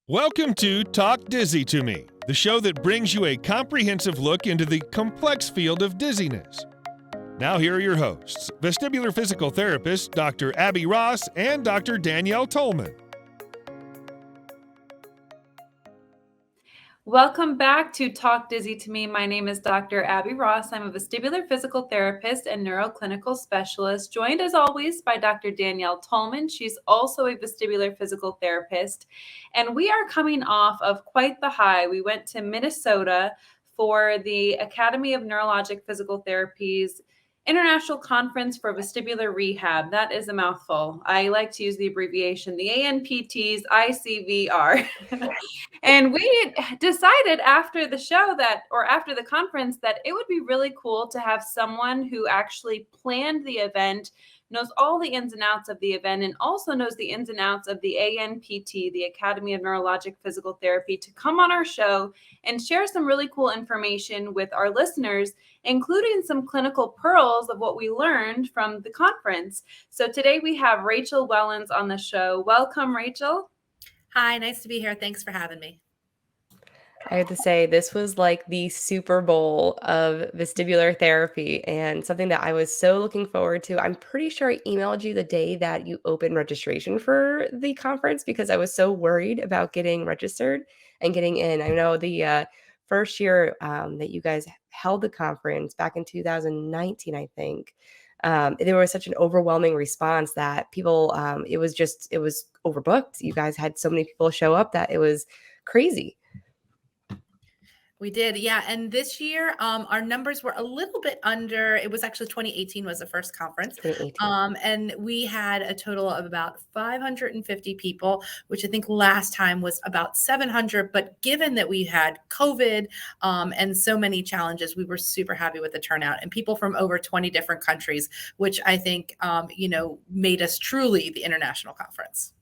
Welcome to Talk Dizzy to Me, the show that brings you a comprehensive look into the complex field of dizziness. Now here are your hosts, vestibular physical therapist Dr. Abby Ross and Dr. Danielle Tolman. Welcome back to Talk Dizzy to Me. My name is Dr. Abby Ross. I'm a vestibular physical therapist and neuroclinical specialist, joined as always by Dr. Danielle Tolman. She's also a vestibular physical therapist. And we are coming off of quite the high. We went to Minnesota for the Academy of Neurologic Physical Therapy's International Conference for Vestibular Rehab. That is a mouthful. I like to use the abbreviation, the ANPT's ICVR. And we decided after the show after the conference that it would be really cool to have someone who actually planned the event, knows all the ins and outs of the event, and also knows the ins and outs of the ANPT, the Academy of Neurologic Physical Therapy, to come on our show and share some really cool information with our listeners, including some clinical pearls of what we learned from the conference. So today we have Rachel Wellons on the show. Welcome, Rachel. Hi, nice to be here. Thanks for having me. I have to say, this was like the Super Bowl of vestibular therapy and something that I was so looking forward to. I'm pretty sure I emailed you the day that you opened registration for the conference because I was so worried about getting registered and getting in. I know the first year that you guys held the conference back in 2019, I think, there was such an overwhelming response that people, it was overbooked. You guys had so many people show up that it was crazy. We did, yeah. And this year, our numbers were a little bit under. It was actually 2018 was the first conference. And we had a total of about 550 people, which I think last time was about 700. But given that we had COVID and so many challenges, we were super happy with the turnout and people from over 20 different countries, which I think, made us truly the international conference.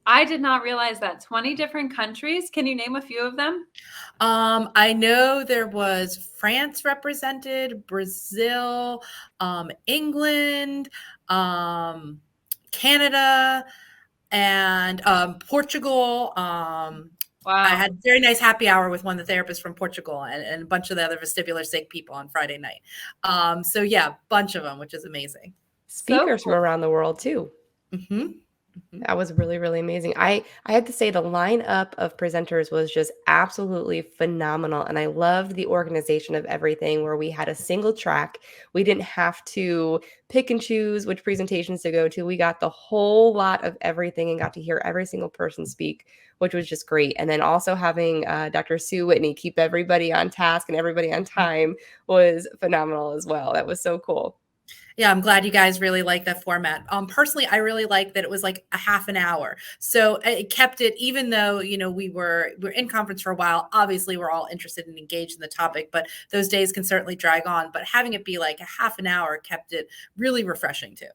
I did not realize that. 20 different countries. Can you name a few of them? I know there was France represented, Brazil, England, Canada, and Portugal. Wow. I had a very nice happy hour with one of the therapists from Portugal and a bunch of the other vestibular sick people on Friday night. So yeah, a bunch of them, which is amazing. Speakers from around the world too. Mm-hmm. That was really, really amazing. I had to say the lineup of presenters was just absolutely phenomenal. And I loved the organization of everything where we had a single track. We didn't have to pick and choose which presentations to go to. We got the whole lot of everything and got to hear every single person speak, which was just great. And then also having Dr. Sue Whitney keep everybody on task and everybody on time was phenomenal as well. That was so cool. Yeah, I'm glad you guys really like that format. Personally, I really like that it was like a half an hour. So it kept it, even though, we're in conference for a while, obviously we're all interested and engaged in the topic, but those days can certainly drag on. But having it be like a half an hour kept it really refreshing too.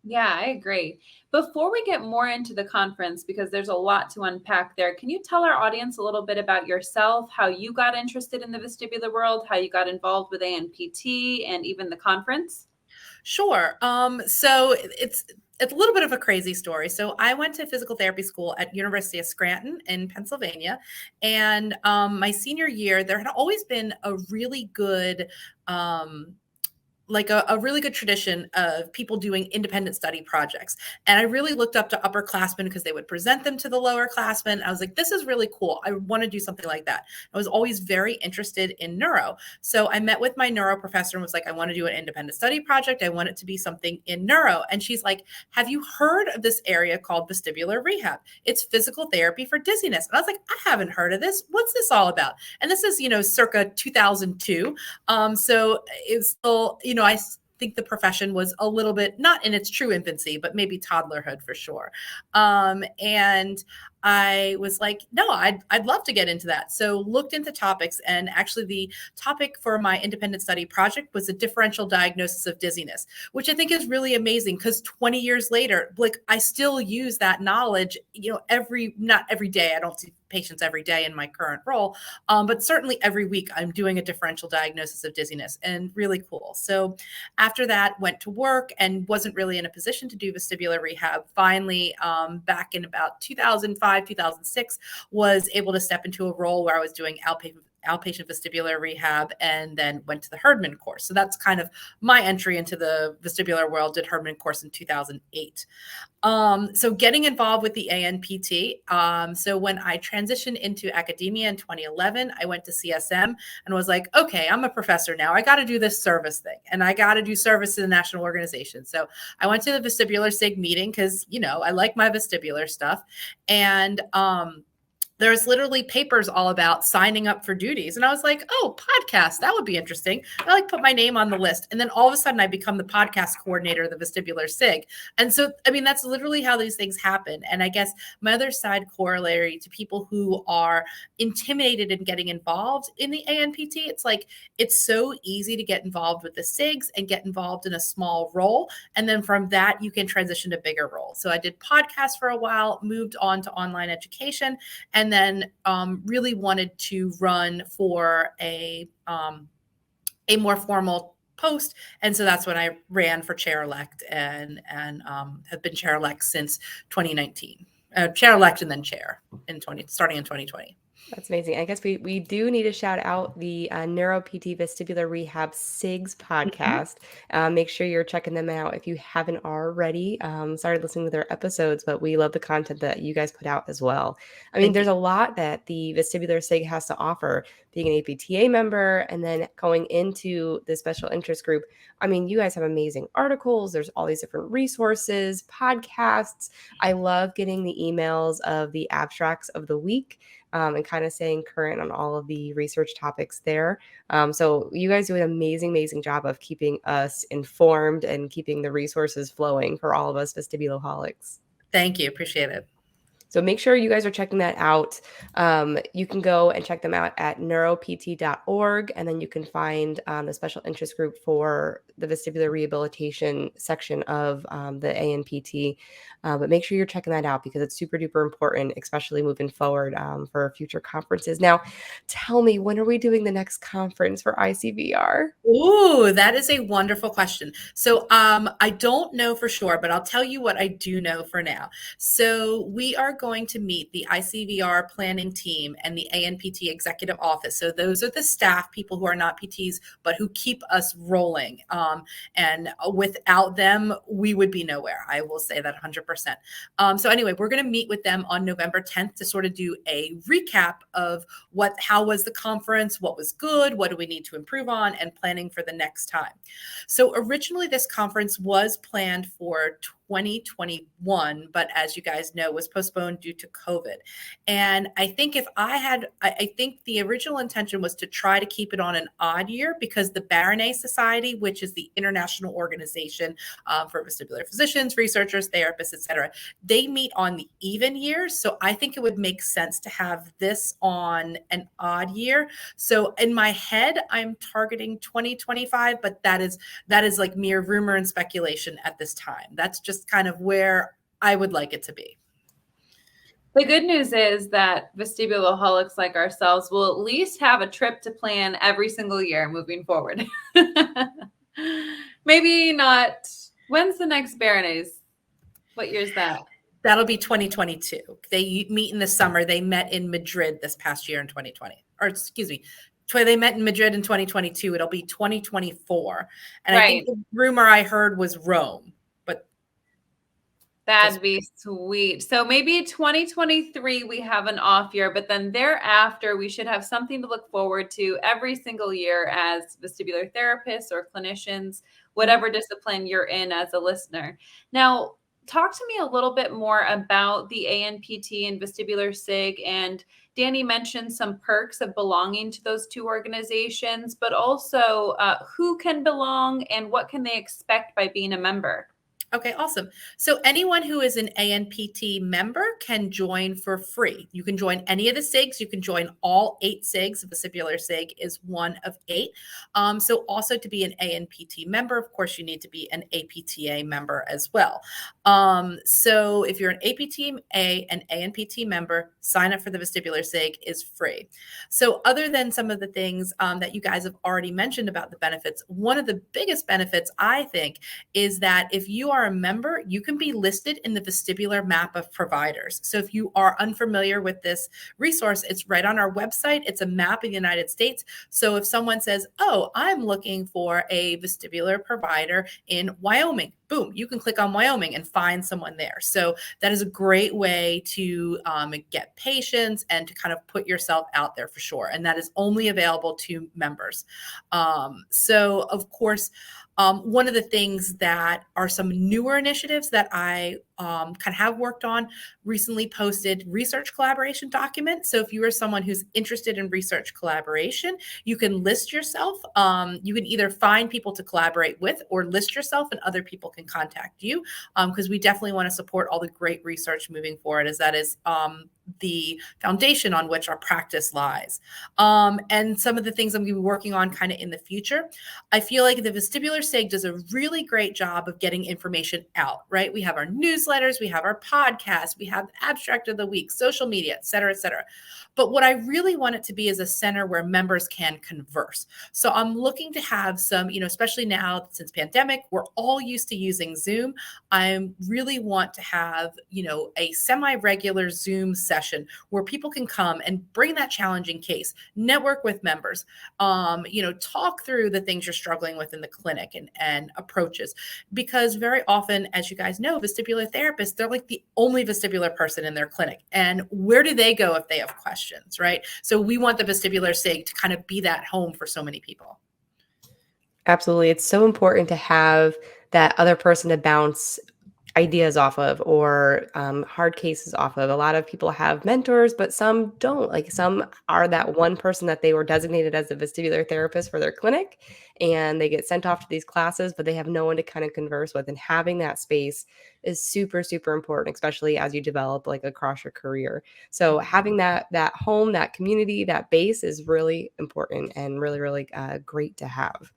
Yeah, I agree. Before we get more into the conference, because there's a lot to unpack there, can you tell our audience a little bit about yourself, how you got interested in the vestibular world, how you got involved with ANPT and even the conference? Sure. So it's a little bit of a crazy story. So I went to physical therapy school at University of Scranton in Pennsylvania. And my senior year, there had always been a really good a really good tradition of people doing independent study projects. And I really looked up to upperclassmen because they would present them to the lower classmen. I was like, this is really cool. I want to do something like that. I was always very interested in neuro. So I met with my neuro professor and was like, I want to do an independent study project. I want it to be something in neuro. And she's like, have you heard of this area called vestibular rehab? It's physical therapy for dizziness. And I was like, I haven't heard of this. What's this all about? And this is, circa 2002. So it's still, I think the profession was a little bit not in its true infancy, but maybe toddlerhood for sure. And I was like, no, I'd love to get into that. So looked into topics, and actually the topic for my independent study project was a differential diagnosis of dizziness, which I think is really amazing because 20 years later, I still use that knowledge, not every day. I don't see patients every day in my current role, but certainly every week I'm doing a differential diagnosis of dizziness, and really cool. So after that, went to work and wasn't really in a position to do vestibular rehab. Finally, back in about 2005, 2005, 2006, was able to step into a role where I was doing outpatient vestibular rehab and then went to the Herdman course. So that's kind of my entry into the vestibular world. Did Herdman course in 2008. So getting involved with the ANPT. So when I transitioned into academia in 2011, I went to CSM and was like, okay, I'm a professor now. I got to do this service thing and I got to do service to the national organization. So I went to the vestibular SIG meeting because, I like my vestibular stuff. And, there's literally papers all about signing up for duties. And I was like, oh, podcast, that would be interesting. I put my name on the list. And then all of a sudden I become the podcast coordinator of the vestibular SIG. And so, that's literally how these things happen. And I guess my other side corollary to people who are intimidated in getting involved in the ANPT, it's so easy to get involved with the SIGs and get involved in a small role. And then from that, you can transition to bigger roles. So I did podcasts for a while, moved on to online education, and then really wanted to run for a more formal post. And so that's when I ran for chair-elect and have been chair-elect since 2019. Chair-elect and then chair starting in 2020. That's amazing. I guess we do need to shout out the NeuroPT Vestibular Rehab SIGs podcast. Make sure you're checking them out if you haven't already. Started listening to their episodes, but we love the content that you guys put out as well. There's a lot that the vestibular SIG has to offer, being an APTA member and then going into the special interest group. You guys have amazing articles. There's all these different resources, podcasts. I love getting the emails of the abstracts of the week. And kind of staying current on all of the research topics there. So you guys do an amazing, amazing job of keeping us informed and keeping the resources flowing for all of us vestibuloholics. Thank you. Appreciate it. So make sure you guys are checking that out. You can go and check them out at neuropt.org, and then you can find the special interest group for the vestibular rehabilitation section of the ANPT. But make sure you're checking that out because it's super duper important, especially moving forward for future conferences. Now, tell me, when are we doing the next conference for ICVR? Ooh, that is a wonderful question. So I don't know for sure, but I'll tell you what I do know for now. So we are going to meet the ICVR planning team and the ANPT executive office. So those are the staff, people who are not PTs, but who keep us rolling. And without them, we would be nowhere. I will say that 100%. So anyway, we're going to meet with them on November 10th to sort of do a recap of how was the conference, what was good, what do we need to improve on, and planning for the next time. So originally this conference was planned for 2021, but as you guys know, was postponed due to COVID. And I think I think the original intention was to try to keep it on an odd year because the Baronet Society, which is the international organization for vestibular physicians, researchers, therapists, etc., they meet on the even years. So I think it would make sense to have this on an odd year. So in my head, I'm targeting 2025, but that is like mere rumor and speculation at this time. That's just kind of where I would like it to be. The good news is that vestibuloholics like ourselves will at least have a trip to plan every single year moving forward. Maybe not. When's the next Baronets? What year is that? That'll be 2022. They meet in the summer. They met in Madrid this past year in 2020. Or excuse me, they met in Madrid in 2022. It'll be 2024. And right. I think the rumor I heard was Rome. That'd be sweet. So maybe 2023, we have an off year, but then thereafter, we should have something to look forward to every single year as vestibular therapists or clinicians, whatever discipline you're in as a listener. Now, talk to me a little bit more about the ANPT and vestibular SIG. And Danny mentioned some perks of belonging to those two organizations, but also who can belong and what can they expect by being a member? Okay, awesome. So anyone who is an ANPT member can join for free. You can join any of the SIGs. You can join all 8 SIGs. The vestibular SIG is one of 8. So also to be an ANPT member, of course, you need to be an APTA member as well. So if you're an an ANPT member, sign up for the vestibular SIG is free. So other than some of the things that you guys have already mentioned about the benefits, one of the biggest benefits, I think, is that if you are a member, you can be listed in the vestibular map of providers. So if you are unfamiliar with this resource, it's right on our website. It's a map of the United States. So if someone says, oh, I'm looking for a vestibular provider in Wyoming, boom, you can click on Wyoming and find someone there. So that is a great way to get patients and to kind of put yourself out there for sure. And that is only available to members. So of course, one of the things that are some newer initiatives that I kind of have worked on, recently posted research collaboration documents. So if you are someone who's interested in research collaboration, you can list yourself. You can either find people to collaborate with or list yourself, and other people can contact you, because we definitely want to support all the great research moving forward, as that is the foundation on which our practice lies. And some of the things I'm going to be working on kind of in the future, I feel like the Vestibular SIG does a really great job of getting information out, right? We have our newsletters, we have our podcasts, we have abstract of the week, social media, et cetera, et cetera. But what I really want it to be is a center where members can converse. So I'm looking to have some, especially now since pandemic, we're all used to using Zoom. I really want to have, a semi-regular Zoom session where people can come and bring that challenging case, network with members, talk through the things you're struggling with in the clinic and approaches. Because very often, as you guys know, vestibular therapists, they're like the only vestibular person in their clinic. And where do they go if they have questions, right? So we want the Vestibular SIG to kind of be that home for so many people. Absolutely. It's so important to have that other person to bounce ideas off of, or hard cases off of. A lot of people have mentors, but some don't. Like, some are that one person that they were designated as a vestibular therapist for their clinic, and they get sent off to these classes, but they have no one to kind of converse with. And having that space is super, super important, especially as you develop like across your career. So having that home, that community, that base is really important and really, really great to have.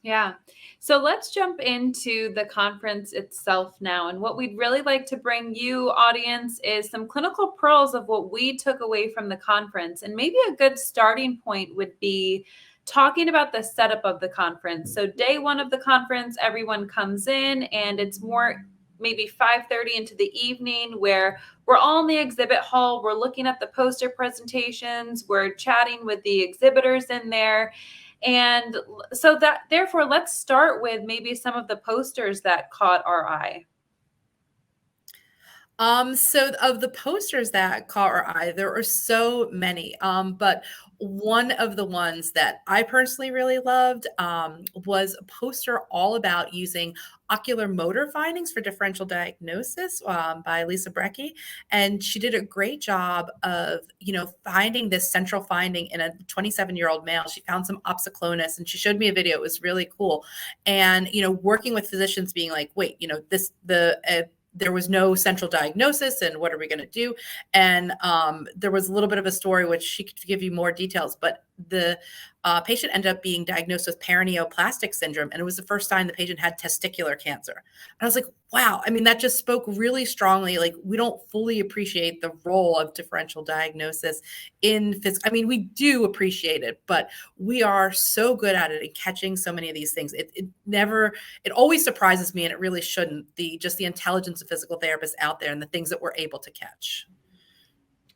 Yeah. So let's jump into the conference itself now. And what we'd really like to bring you, audience, is some clinical pearls of what we took away from the conference. And maybe a good starting point would be talking about the setup of the conference. So day one of the conference, everyone comes in, and it's more maybe 5:30 into the evening, where we're all in the exhibit hall. We're looking at the poster presentations. We're chatting with the exhibitors in there. And so that, therefore, let's start with maybe some of the posters that caught our eye. So of the posters that caught our eye, there are so many. But one of the ones that I personally really loved was a poster all about using ocular motor findings for differential diagnosis by Lisa Brecky. And she did a great job of, finding this central finding in a 27-year-old male. She found some opsoclonus, and she showed me a video. It was really cool. And, working with physicians being like, wait, there was no central diagnosis, and what are we going to do? And there was a little bit of a story, which she could give you more details, but the patient ended up being diagnosed with paraneoplastic syndrome. And it was the first time the patient had testicular cancer. And I was like, wow. I mean, that just spoke really strongly. Like, we don't fully appreciate the role of differential diagnosis in physics. I mean, we do appreciate it, but we are so good at it and catching so many of these things. It always surprises me, and it really shouldn't, the intelligence of physical therapists out there and the things that we're able to catch.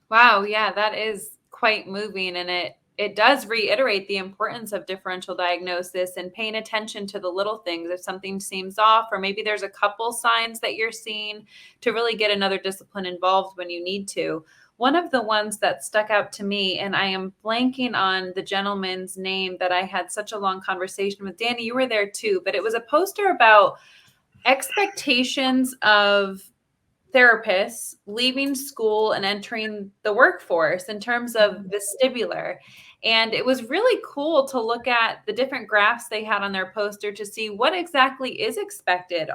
Wow. Yeah, that is quite moving. And it does reiterate the importance of differential diagnosis and paying attention to the little things. If something seems off, or maybe there's a couple signs that you're seeing, to really get another discipline involved when you need to. One of the ones that stuck out to me, and I am blanking on the gentleman's name that I had such a long conversation with. Danny, you were there too, but it was a poster about expectations of therapists leaving school and entering the workforce in terms of vestibular. And it was really cool to look at the different graphs they had on their poster to see what exactly is expected.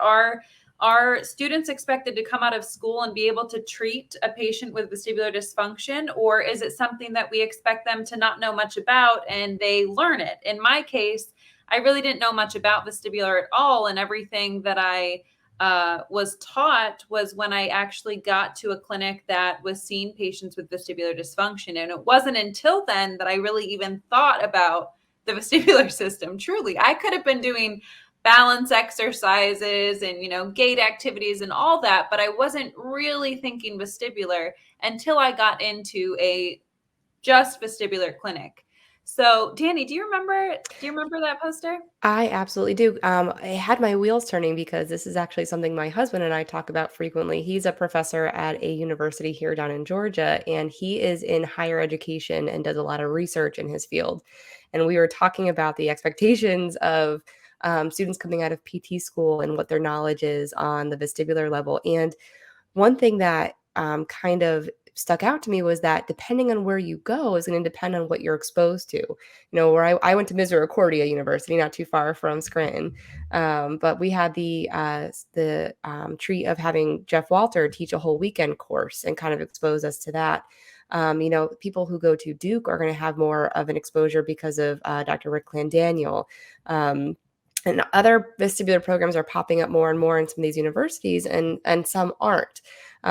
Are students expected to come out of school and be able to treat a patient with vestibular dysfunction? Or is it something that we expect them to not know much about and they learn it? In my case, I really didn't know much about vestibular at all. And everything that I was taught was when I actually got to a clinic that was seeing patients with vestibular dysfunction. And it wasn't until then that I really even thought about the vestibular system. Truly, I could have been doing balance exercises and, gait activities and all that, but I wasn't really thinking vestibular until I got into a just vestibular clinic. So, Danny, do you remember that poster? I absolutely do. I had my wheels turning because this is actually something my husband and I talk about frequently. He's a professor at a university here down in Georgia, and he is in higher education and does a lot of research in his field. And we were talking about the expectations of students coming out of PT school and what their knowledge is on the vestibular level. And one thing that kind of stuck out to me was that depending on where you go is going to depend on what you're exposed to. Where I went to Misericordia University, not too far from Scranton, but we had the treat of having Jeff Walter teach a whole weekend course and kind of expose us to that. People who go to Duke are going to have more of an exposure because of Dr. Rick Clandaniel. And other vestibular programs are popping up more and more in some of these universities, and some aren't.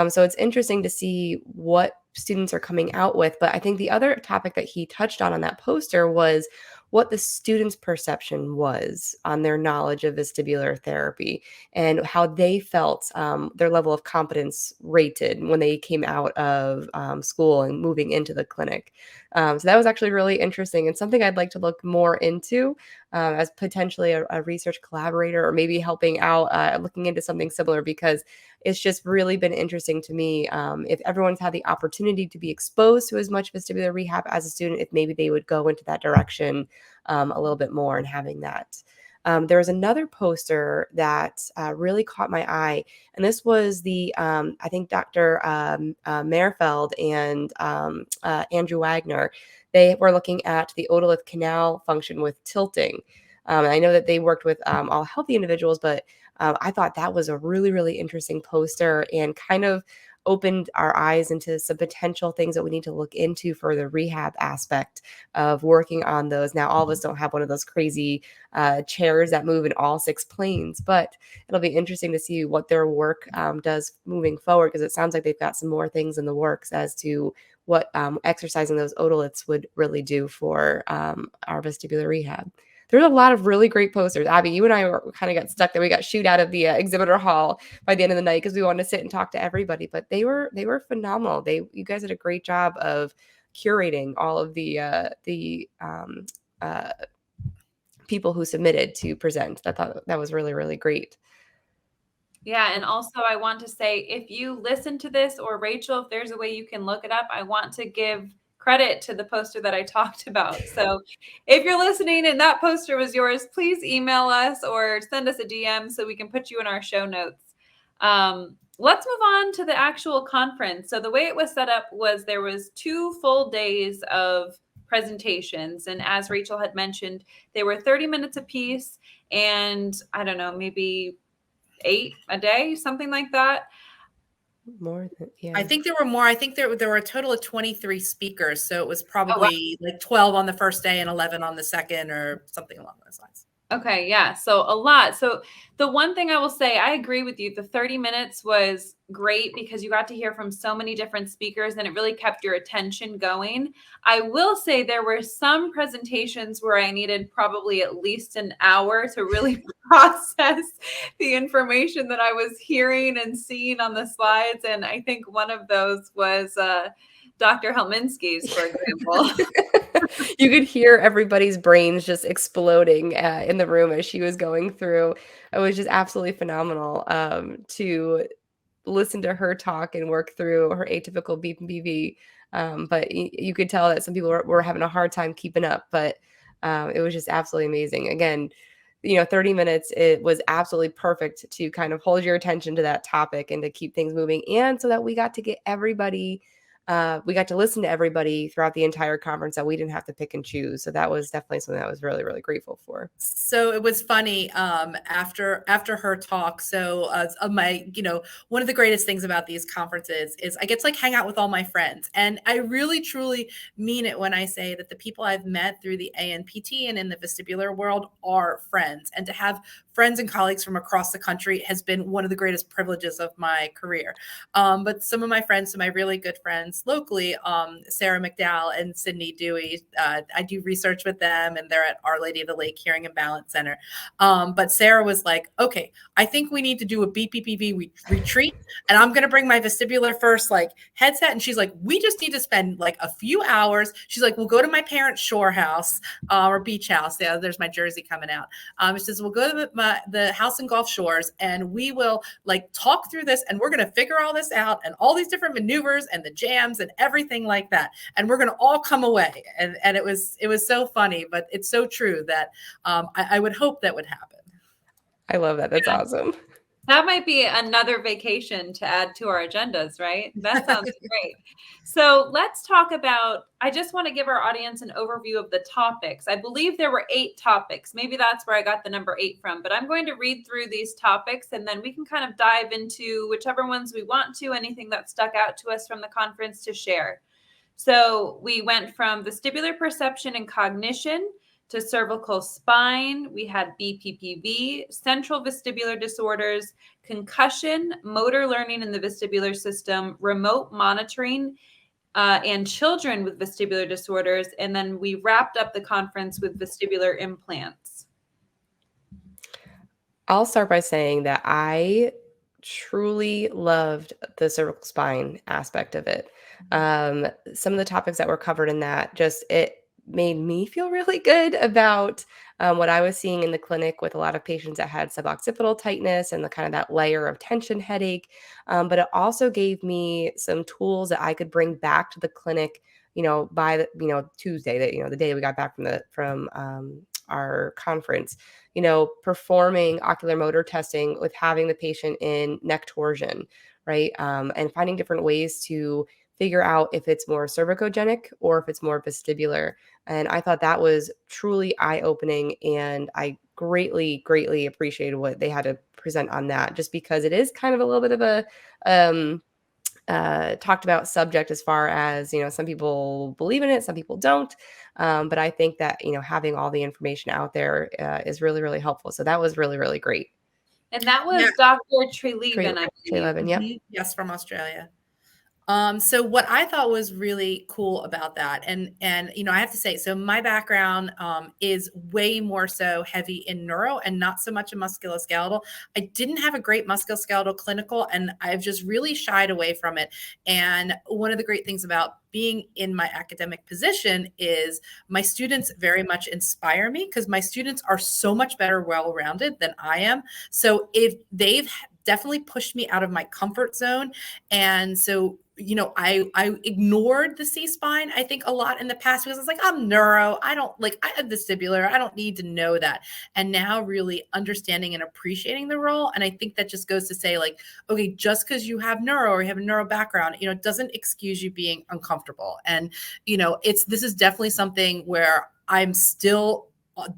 So it's interesting to see what students are coming out with. But I think the other topic that he touched on that poster was what the students' perception was on their knowledge of vestibular therapy and how they felt their level of competence rated when they came out of school and moving into the clinic. So that was actually really interesting and something I'd like to look more into as potentially a research collaborator, or maybe helping out looking into something similar, because it's just really been interesting to me. If everyone's had the opportunity to be exposed to as much vestibular rehab as a student, if maybe they would go into that direction a little bit more and having that. There was another poster that really caught my eye, and this was I think Dr. Merfeld and Andrew Wagner. They were looking at the otolith canal function with tilting. I know that they worked with all healthy individuals, but I thought that was a really, really interesting poster and kind of opened our eyes into some potential things that we need to look into for the rehab aspect of working on those. Now, all of us don't have one of those crazy chairs that move in all 6 planes, but it'll be interesting to see what their work does moving forward, because it sounds like they've got some more things in the works as to what exercising those otoliths would really do for our vestibular rehab. There's a lot of really great posters. Abby, you and I kind of got stuck there. We got shooed out of the exhibitor hall by the end of the night because we wanted to sit and talk to everybody. But they were phenomenal. You guys did a great job of curating all of the people who submitted to present. I thought that was really, really great. Yeah, and also I want to say, if you listen to this, or Rachel, if there's a way you can look it up, I want to give credit to the poster that I talked about. So if you're listening and that poster was yours, please email us or send us a DM so we can put you in our show notes. Let's move on to the actual conference. So the way it was set up was there was 2 full days of presentations. And as Rachel had mentioned, they were 30 minutes apiece, and I don't know, maybe 8 a day, something like that. More than, yeah. I think there were more. I think there were a total of 23 speakers. So it was probably like 12 on the first day and 11 on the second, or something along those lines. Okay, yeah. So a lot. So the one thing I will say, I agree with you. The 30 minutes was great because you got to hear from so many different speakers and it really kept your attention going. I will say there were some presentations where I needed probably at least an hour to really process the information that I was hearing and seeing on the slides. And I think one of those was Dr. Helminski's, for example. You could hear everybody's brains just exploding in the room as she was going through. It was just absolutely phenomenal to listen to her talk and work through her atypical BPV. But you could tell that some people were having a hard time keeping up, but it was just absolutely amazing. Again, 30 minutes, it was absolutely perfect to kind of hold your attention to that topic and to keep things moving. And so that we got to get everybody we got to listen to everybody throughout the entire conference, that we didn't have to pick and choose. So that was definitely something I was really, really grateful for. So it was funny after her talk. So one of the greatest things about these conferences is I get to hang out with all my friends. And I really, truly mean it when I say that the people I've met through the ANPT and in the vestibular world are friends. And to have friends and colleagues from across the country has been one of the greatest privileges of my career. But some of my friends, some of my really good friends, friends locally, Sarah McDowell and Sydney Dewey. I do research with them, and they're at Our Lady of the Lake Hearing and Balance Center. But Sarah was like, okay, I think we need to do a BPPV retreat, and I'm going to bring my Vestibular First like headset. And she's like, we just need to spend like a few hours. She's like, we'll go to my parents' shore house or beach house. Yeah, there's my jersey coming out. She says, we'll go to the house in Gulf Shores, and we will like talk through this, and we're going to figure all this out and all these different maneuvers and the jams and everything like that. And we're going to all come away. And it was so funny, but it's so true that I would hope that would happen. I love that. That's awesome. That might be another vacation to add to our agendas, right? That sounds great. So let's talk about, I just want to give our audience an overview of the topics. I believe there were 8 topics. Maybe that's where I got the number 8 from, but I'm going to read through these topics and then we can kind of dive into whichever ones we want to, anything that stuck out to us from the conference to share. So we went from vestibular perception and cognition to cervical spine. We had BPPV, central vestibular disorders, concussion, motor learning in the vestibular system, remote monitoring, and children with vestibular disorders. And then we wrapped up the conference with vestibular implants. I'll start by saying that I truly loved the cervical spine aspect of it. Some of the topics that were covered in that, it made me feel really good about what I was seeing in the clinic with a lot of patients that had suboccipital tightness and the kind of that layer of tension headache. But it also gave me some tools that I could bring back to the clinic, by Tuesday, the day we got back from our conference, performing ocular motor testing with having the patient in neck torsion, right? And finding different ways to figure out if it's more cervicogenic or if it's more vestibular. And I thought that was truly eye-opening, and I greatly, greatly appreciated what they had to present on that, just because it is kind of a little bit of a talked about subject as far as, some people believe in it, some people don't. But I think that, having all the information out there is really, really helpful. So that was really, really great. And that was Dr. Treleaven, I believe. Treleaven, yep. Yes, from Australia. So what I thought was really cool about that, and I have to say, so my background is way more so heavy in neuro and not so much in musculoskeletal. I didn't have a great musculoskeletal clinical, and I've just really shied away from it. And one of the great things about being in my academic position is my students very much inspire me, because my students are so much better well-rounded than I am. So if they've definitely pushed me out of my comfort zone. And so, I ignored the C-spine, I think, a lot in the past, because I was like, I'm neuro. I have vestibular. I don't need to know that. And now really understanding and appreciating the role. And I think that just goes to say, like, okay, just because you have neuro or you have a neuro background, it doesn't excuse you being uncomfortable. And, this is definitely something where I'm still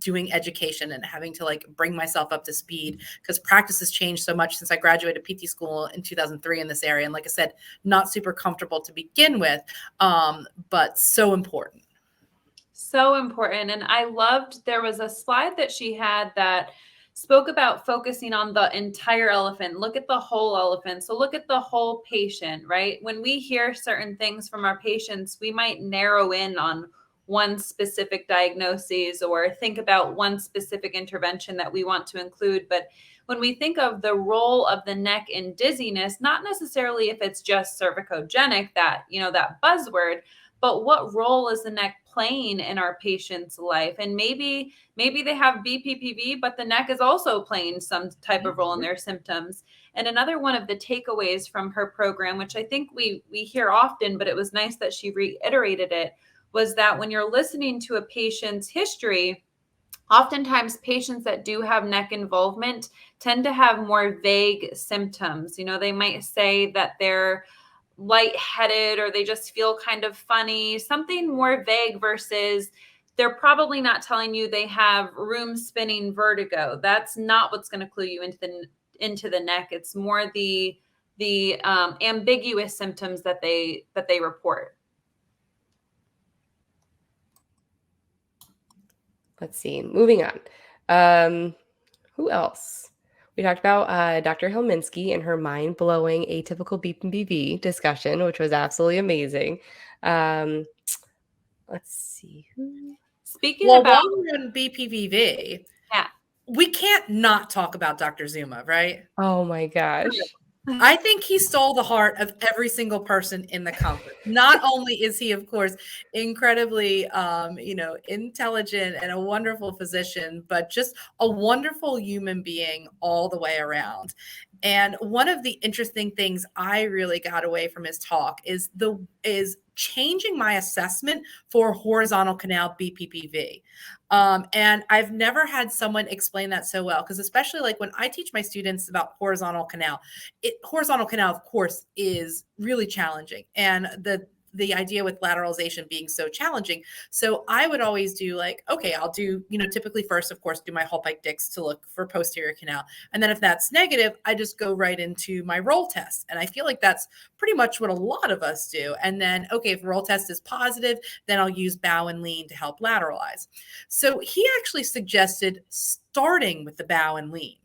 doing education and having to bring myself up to speed, because practice has changed so much since I graduated PT school in 2003 in this area. And like I said, not super comfortable to begin with, but so important. So important. And I loved, there was a slide that she had that spoke about focusing on the entire elephant. Look at the whole elephant. So look at the whole patient, right? When we hear certain things from our patients, we might narrow in on one specific diagnosis or think about one specific intervention that we want to include. But when we think of the role of the neck in dizziness, not necessarily if it's just cervicogenic, that buzzword, but what role is the neck playing in our patient's life? And maybe they have BPPV, but the neck is also playing some type of role in their symptoms. And another one of the takeaways from her program, which I think we hear often, but it was nice that she reiterated it, was that when you're listening to a patient's history, oftentimes patients that do have neck involvement tend to have more vague symptoms. They might say that they're lightheaded or they just feel kind of funny, something more vague, versus they're probably not telling you they have room spinning vertigo. That's not what's going to clue you into the neck. It's more the ambiguous symptoms that they report. Let's see. Moving on. Who else? We talked about Dr. Hilminski and her mind-blowing atypical BPPV discussion, which was absolutely amazing. Um, let's see. Speaking Well, about, while we're on BPPV, yeah. we can't not talk about Dr. Zuma, right? Oh my gosh. I think he stole the heart of every single person in the company. Not only is he, of course, incredibly, intelligent and a wonderful physician, but just a wonderful human being all the way around. And one of the interesting things I really got away from his talk is changing my assessment for horizontal canal BPPV. And I've never had someone explain that so well, because especially like when I teach my students about horizontal canal, horizontal canal, of course, is really challenging. And the idea with lateralization being so challenging. So I would always do like, okay, I'll do, typically first, of course, do my Hallpike Dix to look for posterior canal. And then if that's negative, I just go right into my roll test. And I feel like that's pretty much what a lot of us do. And then, okay, if roll test is positive, then I'll use bow and lean to help lateralize. So he actually suggested starting with the bow and lean.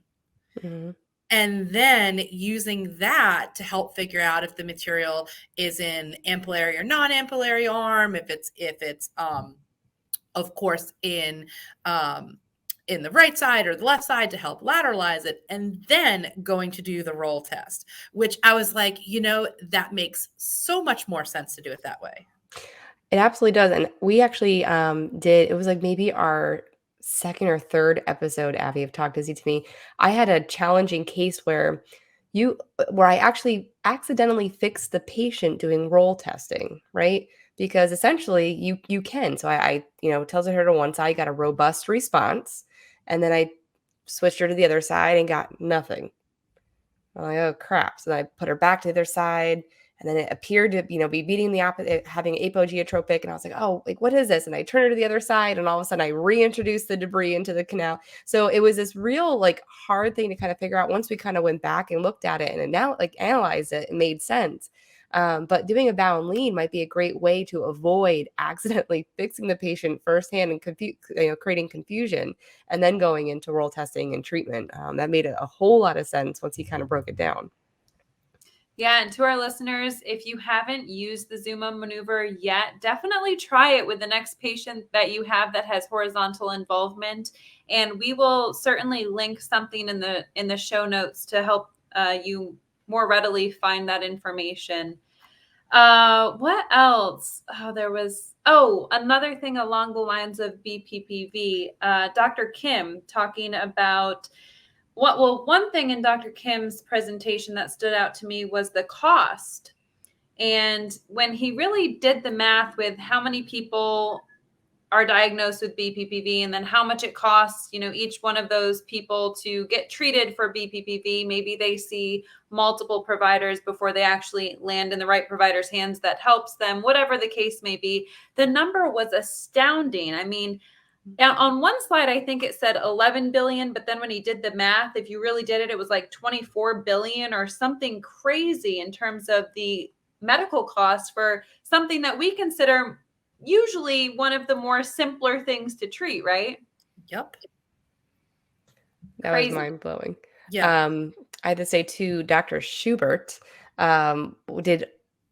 Mm-hmm. And then using that to help figure out if the material is in ampullary or non-ampullary arm, if it's of course in the right side or the left side to help lateralize it, and then going to do the roll test, which I was like, that makes so much more sense to do it that way. It absolutely does. And we actually it was like maybe our second or third episode, Abby, of Talk Dizzy to Me. I had a challenging case where I actually accidentally fixed the patient doing roll testing, right? Because essentially you can. So I tilted her to one side, got a robust response, and then I switched her to the other side and got nothing. I'm like, oh crap. So then I put her back to the other side, and then it appeared to, be beating the opposite, having apogeotropic. And I was like, oh, like, what is this? And I turned her to the other side, and all of a sudden I reintroduced the debris into the canal. So it was this real, like, hard thing to kind of figure out once we kind of went back and looked at it and now, like, analyzed it, it made sense. But doing a bow and lean might be a great way to avoid accidentally fixing the patient firsthand and creating confusion, and then going into roll testing and treatment. That made a whole lot of sense once he kind of broke it down. Yeah, and to our listeners, if you haven't used the Zuma maneuver yet, definitely try it with the next patient that you have that has horizontal involvement. And we will certainly link something in the show notes to help you more readily find that information. What else? There was another thing along the lines of BPPV. Dr. Kim talking about one thing in Dr. Kim's presentation that stood out to me was the cost. And when he really did the math with how many people are diagnosed with BPPV and then how much it costs, each one of those people to get treated for BPPV, maybe they see multiple providers before they actually land in the right provider's hands that helps them, whatever the case may be. The number was astounding. I mean, on one slide, I think it said 11 billion, but then when he did the math, if you really did it, it was like 24 billion or something crazy in terms of the medical costs for something that we consider usually one of the more simpler things to treat, right? Yep. That Crazy. was mind blowing. Yeah. I had to say too, Dr. Schubert did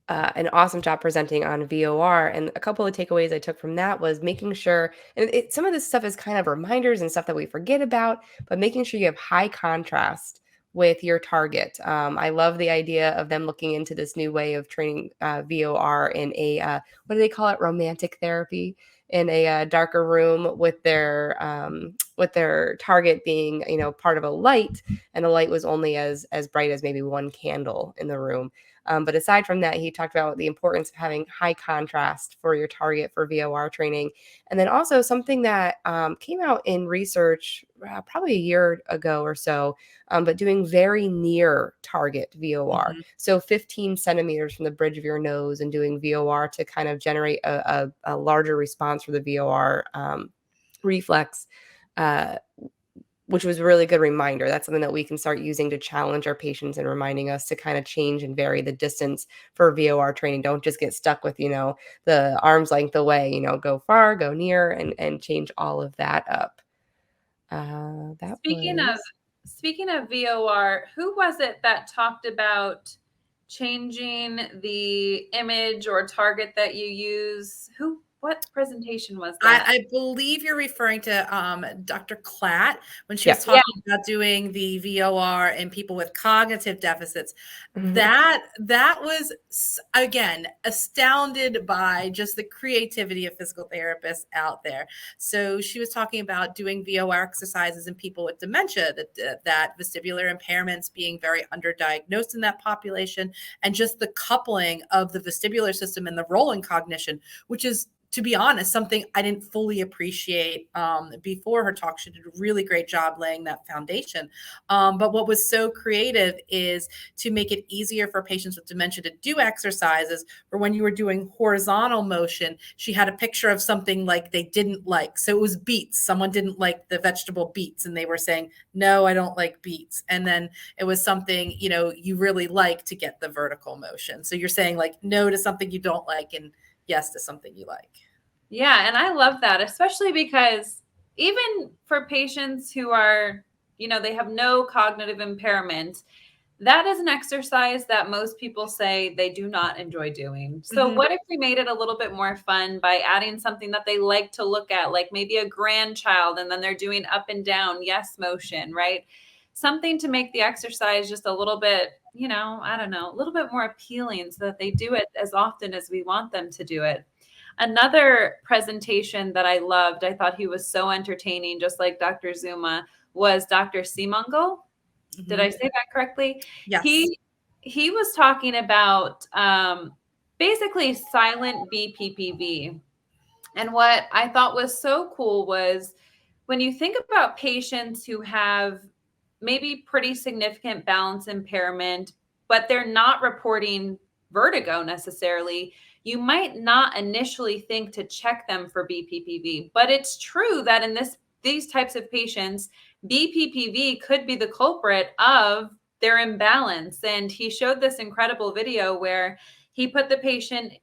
an awesome job presenting on VOR. And a couple of takeaways I took from that was making sure, and some of this stuff is kind of reminders and stuff that we forget about, but making sure you have high contrast with your target. I love the idea of them looking into this new way of training VOR in a, what do they call it? Romantic therapy, in a darker room with their target being, part of a light, and the light was only as bright as maybe one candle in the room. But aside from that, he talked about the importance of having high contrast for your target for VOR training. And then also something that came out in research probably a year ago or so, but doing very near target VOR. Mhm. So 15 centimeters from the bridge of your nose and doing VOR to kind of generate a larger response for the VOR reflex, which was a really good reminder. That's something that we can start using to challenge our patients and reminding us to kind of change and vary the distance for VOR training. Don't just get stuck with, the arm's length away, go far, go near, and change all of that up. Speaking of speaking of VOR, who was it that talked about changing the image or target that you use? What presentation was that? I believe you're referring to Dr. Klatt when she was Yes. Yeah. talking about doing the VOR in people with cognitive deficits. Mhm. That was, again, astounded by just the creativity of physical therapists out there. So she was talking about doing VOR exercises in people with dementia, that vestibular impairments being very underdiagnosed in that population, and just the coupling of the vestibular system and the role in cognition, which is, to be honest, something I didn't fully appreciate before her talk. She did a really great job laying that foundation. But what was so creative is to make it easier for patients with dementia to do exercises, or when you were doing horizontal motion, she had a picture of something like they didn't like. So it was beets. Someone didn't like the vegetable beets, and they were saying, no, I don't like beets. And then it was something, you really like to get the vertical motion. So you're saying like no to something you don't like and yes to something you like. Yeah, and I love that, especially because even for patients who are, they have no cognitive impairment, that is an exercise that most people say they do not enjoy doing. So what if we made it a little bit more fun by adding something that they like to look at, like maybe a grandchild, and then they're doing up and down yes motion, right? Something to make the exercise just a little bit, I don't know, a little bit more appealing so that they do it as often as we want them to do it. Another presentation that I loved, I thought he was so entertaining, just like Dr. Zuma, was Dr. Simongal. Did I say that correctly? Yes. He was talking about basically silent BPPV. And what I thought was so cool was when you think about patients who have maybe pretty significant balance impairment, but they're not reporting vertigo necessarily, you might not initially think to check them for BPPV. But it's true that in these types of patients, BPPV could be the culprit of their imbalance. And he showed this incredible video where he put the patient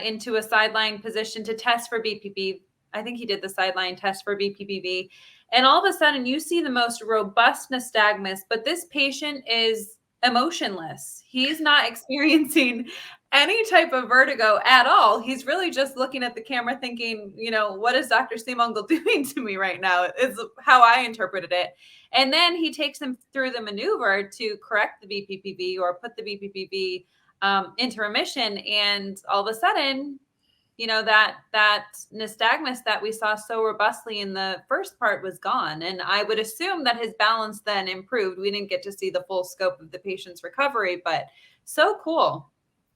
into a sideline position to test for BPPV. I think he did the sideline test for BPPV. And all of a sudden, you see the most robust nystagmus, but this patient is emotionless. He's not experiencing any type of vertigo at all. He's really just looking at the camera thinking, what is Dr. Simongal doing to me right now? Is how I interpreted it. And then he takes him through the maneuver to correct the BPPV or put the BPPV into remission. And all of a sudden, that nystagmus that we saw so robustly in the first part was gone. And I would assume that his balance then improved. We didn't get to see the full scope of the patient's recovery, but so cool.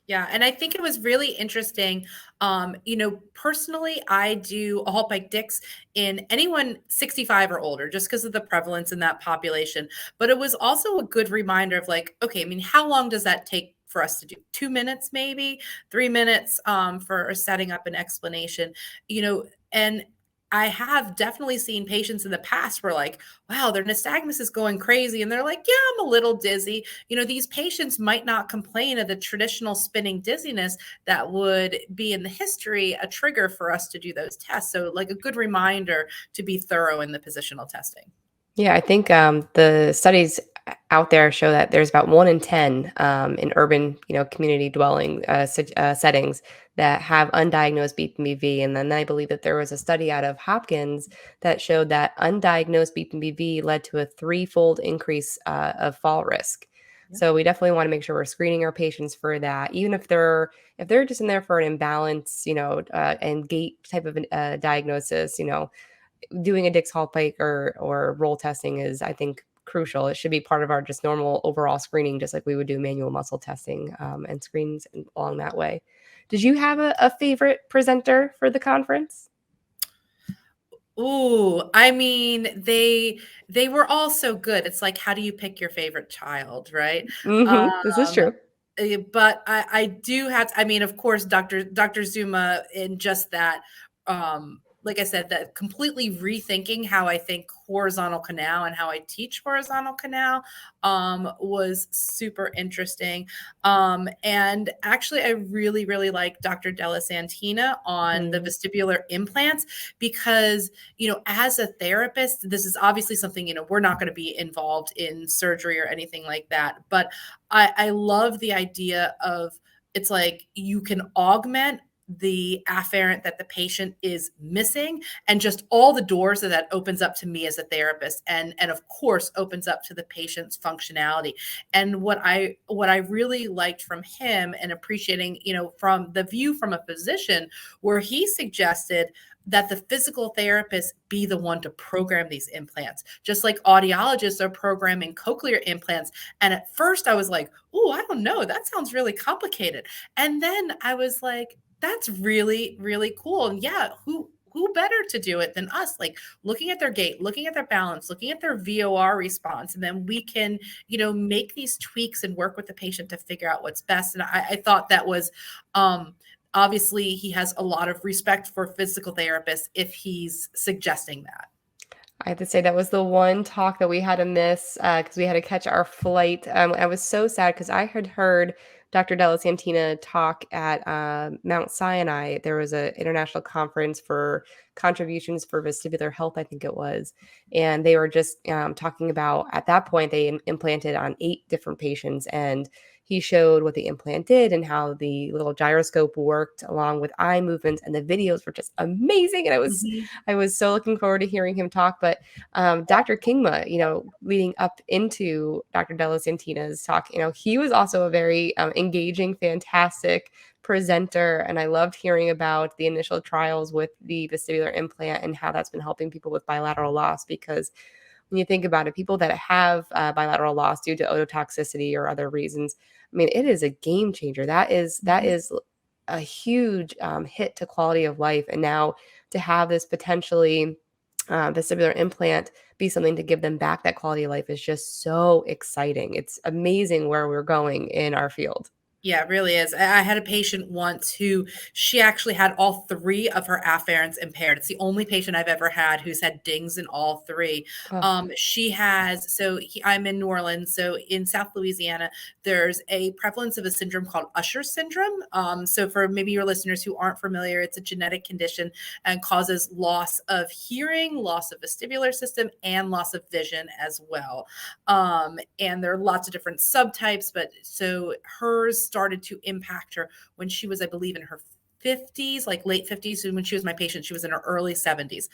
Yeah. And I think it was really interesting. Personally, I do a halt bike DICS in anyone 65 or older, just because of the prevalence in that population. But it was also a good reminder of like, okay, I mean, how long does that take for us to do? 2 minutes, maybe 3 minutes for setting up an explanation, and I have definitely seen patients in the past where like, wow, their nystagmus is going crazy. And they're like, yeah, I'm a little dizzy. These patients might not complain of the traditional spinning dizziness that would be in the history a trigger for us to do those tests. So like a good reminder to be thorough in the positional testing. Yeah, I think the studies out there show that there's about 1 in 10 in urban, community dwelling settings that have undiagnosed BPPV. And then I believe that there was a study out of Hopkins that showed that undiagnosed BPPV led to a 3-fold increase of fall risk. Yeah. So we definitely want to make sure we're screening our patients for that, even if they're just in there for an imbalance, and gait type of diagnosis, doing a Dix Hall Pike or roll testing is, I think, crucial. It should be part of our just normal overall screening, just like we would do manual muscle testing and screens along that way. Did you have a favorite presenter for the conference? Ooh, I mean, they were all so good. It's like, how do you pick your favorite child, right? This is true. But I do have, I mean, of course, Dr. Zuma in just that, like I said, that completely rethinking how I think horizontal canal and how I teach horizontal canal was super interesting. And actually, I really, really like Dr. Della Santina on the vestibular implants because, as a therapist, this is obviously something, we're not going to be involved in surgery or anything like that. But I love the idea of, it's like you can augment the afferent that the patient is missing, and just all the doors that opens up to me as a therapist, and of course opens up to the patient's functionality. And what I really liked from him, and appreciating, from the view from a physician, where he suggested that the physical therapist be the one to program these implants, just like audiologists are programming cochlear implants. And at first I was like, oh, I don't know, that sounds really complicated. And then I was like, that's really, really cool. And yeah, who better to do it than us? Like, looking at their gait, looking at their balance, looking at their VOR response, and then we can, make these tweaks and work with the patient to figure out what's best. And I thought that was, obviously, he has a lot of respect for physical therapists if he's suggesting that. I have to say that was the one talk that we had to miss because we had to catch our flight. I was so sad because I had heard Dr. Della Santina talk at Mount Sinai. There was an international conference for contributions for vestibular health, I think it was. And they were just talking about, at that point, they implanted on 8 different patients. And he showed what the implant did and how the little gyroscope worked along with eye movements. And the videos were just amazing. And I was so looking forward to hearing him talk. But Dr. Kingma, leading up into Dr. Della Santina's talk, he was also a very engaging, fantastic presenter. And I loved hearing about the initial trials with the vestibular implant and how that's been helping people with bilateral loss. Because when you think about it, people that have bilateral loss due to ototoxicity or other reasons, I mean, it is a game changer. That is a huge hit to quality of life. And now to have this potentially vestibular implant be something to give them back that quality of life is just so exciting. It's amazing where we're going in our field. Yeah, it really is. I had a patient once who she actually had all 3 of her afferents impaired. It's the only patient I've ever had who's had dings in all 3. Oh. She has, I'm in New Orleans. So in South Louisiana, there's a prevalence of a syndrome called Usher syndrome. So for maybe your listeners who aren't familiar, it's a genetic condition and causes loss of hearing, loss of vestibular system, and loss of vision as well. And there are lots of different subtypes, but so hers started to impact her when she was, I believe, in her 50s, like late 50s. So when she was my patient, she was in her early 70s.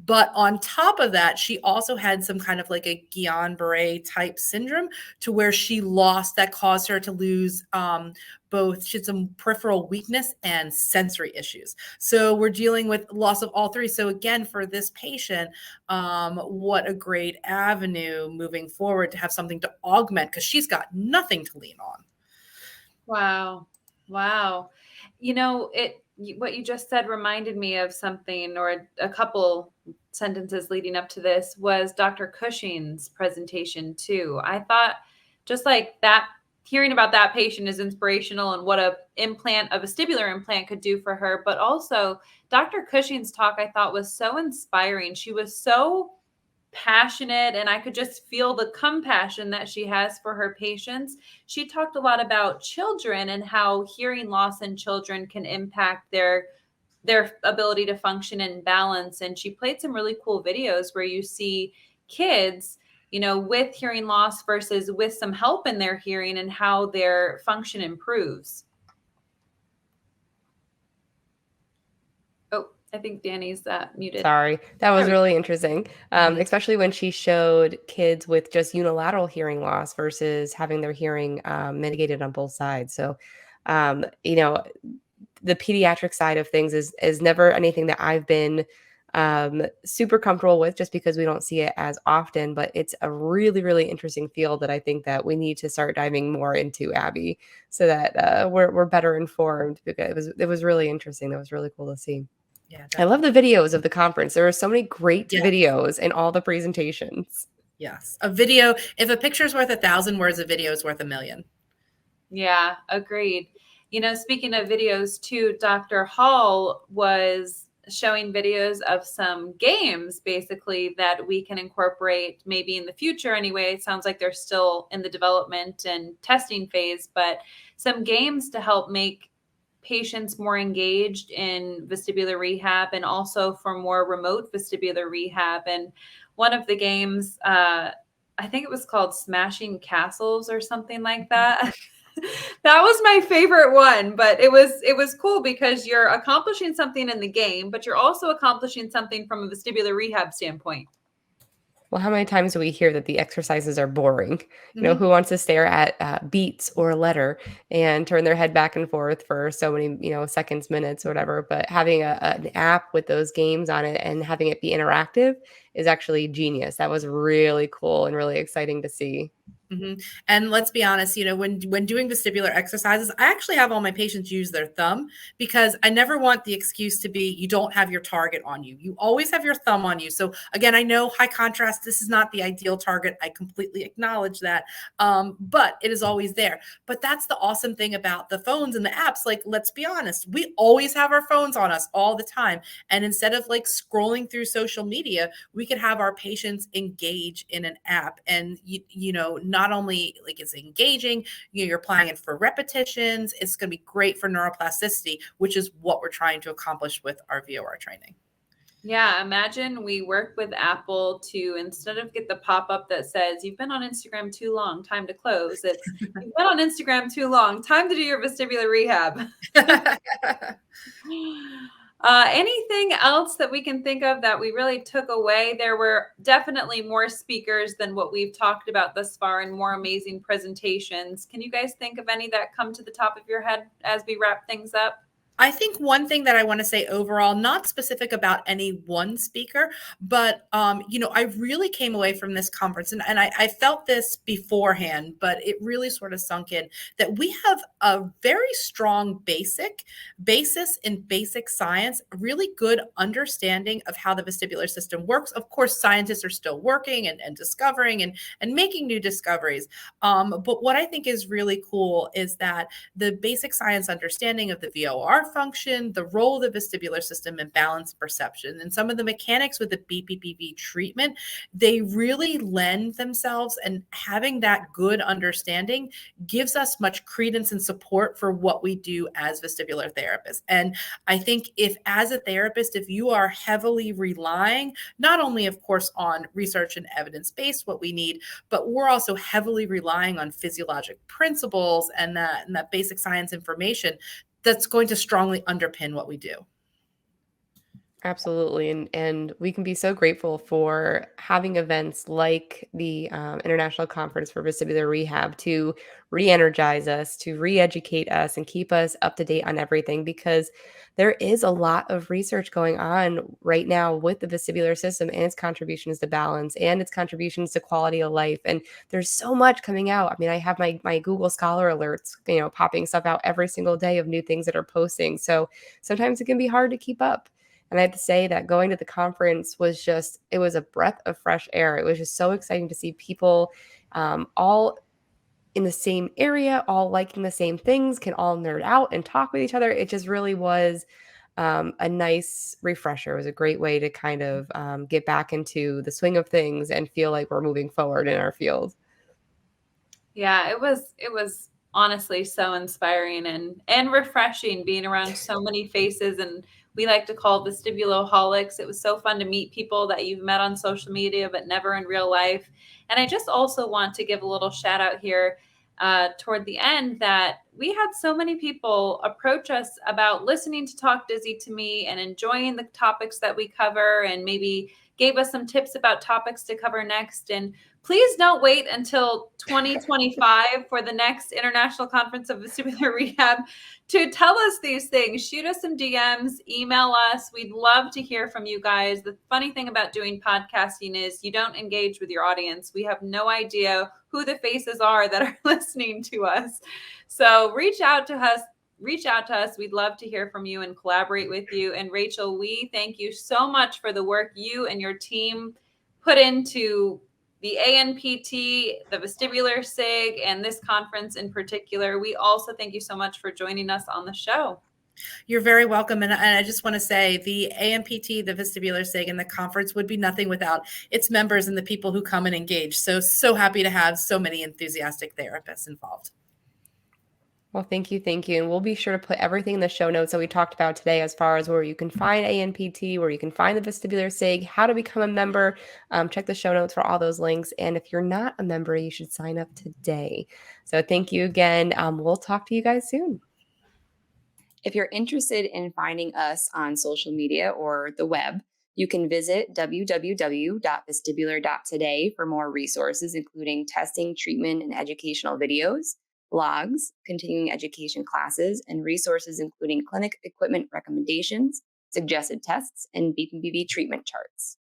But on top of that, she also had some kind of like a Guillain-Barré type syndrome, to where she lost, that caused her to lose both, she had some peripheral weakness and sensory issues. So we're dealing with loss of all 3. So again, for this patient, what a great avenue moving forward to have something to augment, because she's got nothing to lean on. Wow. What you just said reminded me of something, or a couple sentences leading up to this, was Dr. Cushing's presentation too. I thought just like that, hearing about that patient is inspirational and what a vestibular implant could do for her. But also Dr. Cushing's talk, I thought, was so inspiring. She was so passionate, and I could just feel the compassion that she has for her patients. She talked a lot about children and how hearing loss in children can impact their ability to function and balance. And she played some really cool videos where you see kids, with hearing loss versus with some help in their hearing, and how their function improves. I think Danny's muted. Sorry. That was really interesting, especially when she showed kids with just unilateral hearing loss versus having their hearing mitigated on both sides. So, the pediatric side of things is never anything that I've been super comfortable with, just because we don't see it as often. But it's a really, really interesting field that I think that we need to start diving more into, Abby, so that we're better informed, because it was really interesting. That was really cool to see. Yeah, I love the videos of the conference. There were so many great videos in all the presentations. Yes. A video, if a picture is worth 1,000 words, a video is worth 1,000,000. Yeah, agreed. Speaking of videos too, Dr. Hall was showing videos of some games basically that we can incorporate maybe in the future anyway. It sounds like they're still in the development and testing phase, but some games to help make patients more engaged in vestibular rehab and also for more remote vestibular rehab. And one of the games, I think it was called Smashing Castles or something like that. That was my favorite one, but it was cool because you're accomplishing something in the game, but you're also accomplishing something from a vestibular rehab standpoint. Well, how many times do we hear that the exercises are boring? You know, Mhm. who wants to stare at beats or a letter and turn their head back and forth for so many, seconds, minutes, or whatever? But having an app with those games on it and having it be interactive is actually genius. That was really cool and really exciting to see. Mhm. And let's be honest, when doing vestibular exercises, I actually have all my patients use their thumb because I never want the excuse to be you don't have your target on you. You always have your thumb on you. So again, I know high contrast, this is not the ideal target. I completely acknowledge that. But it is always there. But that's the awesome thing about the phones and the apps. Like, let's be honest, we always have our phones on us all the time. And instead of like scrolling through social media, we could have our patients engage in an app and, not only like it's engaging, you're applying it for repetitions. It's going to be great for neuroplasticity, which is what we're trying to accomplish with our VOR training. Yeah, imagine we work with Apple to, instead of get the pop-up that says, you've been on Instagram too long, time to close, it's, you've been on Instagram too long, time to do your vestibular rehab. Anything else that we can think of that we really took away? There were definitely more speakers than what we've talked about thus far and more amazing presentations. Can you guys think of any that come to the top of your head as we wrap things up? I think one thing that I want to say overall, not specific about any one speaker, but I really came away from this conference, and I felt this beforehand, but it really sort of sunk in that we have a very strong basis in basic science, really good understanding of how the vestibular system works. Of course, scientists are still working and discovering and making new discoveries. But what I think is really cool is that the basic science understanding of the VOR function, the role of the vestibular system in balance perception, and some of the mechanics with the BPPV treatment, they really lend themselves, and having that good understanding gives us much credence and support for what we do as vestibular therapists. And I think if as a therapist, if you are heavily relying, not only of course on research and evidence-based what we need, but we're also heavily relying on physiologic principles and that basic science information, that's going to strongly underpin what we do. Absolutely. And we can be so grateful for having events like the International Conference for Vestibular Rehab to re-energize us, to re-educate us, and keep us up to date on everything, because there is a lot of research going on right now with the vestibular system and its contributions to balance and its contributions to quality of life. And there's so much coming out. I mean, I have my Google Scholar alerts, popping stuff out every single day of new things that are posting. So sometimes it can be hard to keep up. And I have to say that going to the conference was it was a breath of fresh air. It was just so exciting to see people all in the same area, all liking the same things, can all nerd out and talk with each other. It just really was a nice refresher. It was a great way to kind of get back into the swing of things and feel like we're moving forward in our field. Yeah, it was honestly so inspiring and refreshing being around so many faces, and we like to call vestibuloholics. It was so fun to meet people that you've met on social media but never in real life. And I just also want to give a little shout out here toward the end that we had so many people approach us about listening to Talk Dizzy to Me and enjoying the topics that we cover, and maybe gave us some tips about topics to cover next. And please don't wait until 2025 for the next International Conference of Vestibular Rehab to tell us these things. Shoot us some DMs, email us. We'd love to hear from you guys. The funny thing about doing podcasting is you don't engage with your audience. We have no idea who the faces are that are listening to us. So reach out to us. We'd love to hear from you and collaborate with you. And Rachel, we thank you so much for the work you and your team put into the ANPT, the Vestibular SIG, and this conference in particular. We also thank you so much for joining us on the show. You're very welcome. And I just want to say the ANPT, the Vestibular SIG, and the conference would be nothing without its members and the people who come and engage. So happy to have so many enthusiastic therapists involved. Well, thank you. Thank you. And we'll be sure to put everything in the show notes that we talked about today as far as where you can find ANPT, where you can find the Vestibular SIG, how to become a member. Check the show notes for all those links. And if you're not a member, you should sign up today. So thank you again. We'll talk to you guys soon. If you're interested in finding us on social media or the web, you can visit www.vestibular.today for more resources, including testing, treatment, and educational videos, blogs, continuing education classes, and resources including clinic equipment recommendations, suggested tests, and BPPV treatment charts.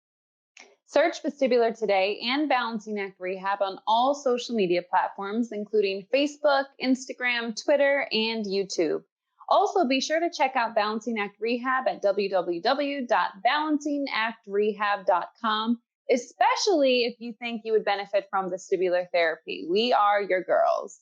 Search Vestibular Today and Balancing Act Rehab on all social media platforms, including Facebook, Instagram, Twitter, and YouTube. Also, be sure to check out Balancing Act Rehab at www.balancingactrehab.com, especially if you think you would benefit from vestibular therapy. We are your girls.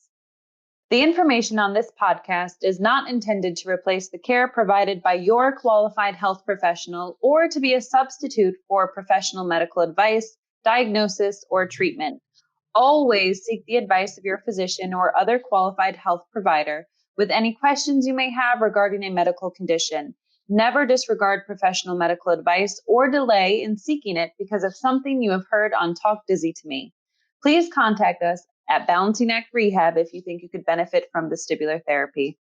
The information on this podcast is not intended to replace the care provided by your qualified health professional or to be a substitute for professional medical advice, diagnosis, or treatment. Always seek the advice of your physician or other qualified health provider with any questions you may have regarding a medical condition. Never disregard professional medical advice or delay in seeking it because of something you have heard on Talk Dizzy to Me. Please contact us at Balancing Act Rehab if you think you could benefit from vestibular therapy.